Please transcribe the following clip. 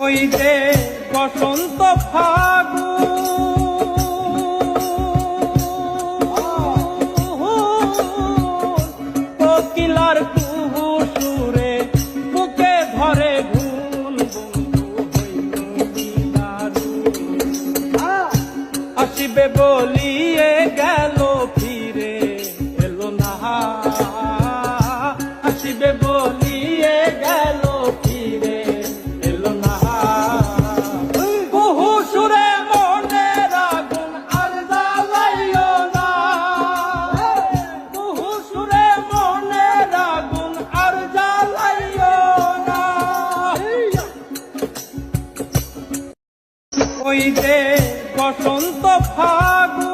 ওই যে বসন্ত কোকিলার কুহু সুরে বুকে ধরে ঘুম আসিবে বলিয়ে গেল ফিরে এলো না, আসিবে বলিয়ে গেল ফিরে এলো না। বহু সুরে মনের আগুন আর জ্বালাইও না, বহু সুরে মনের আগুন আর জ্বালাইও না। ওই যে বসন্ত ফাগুন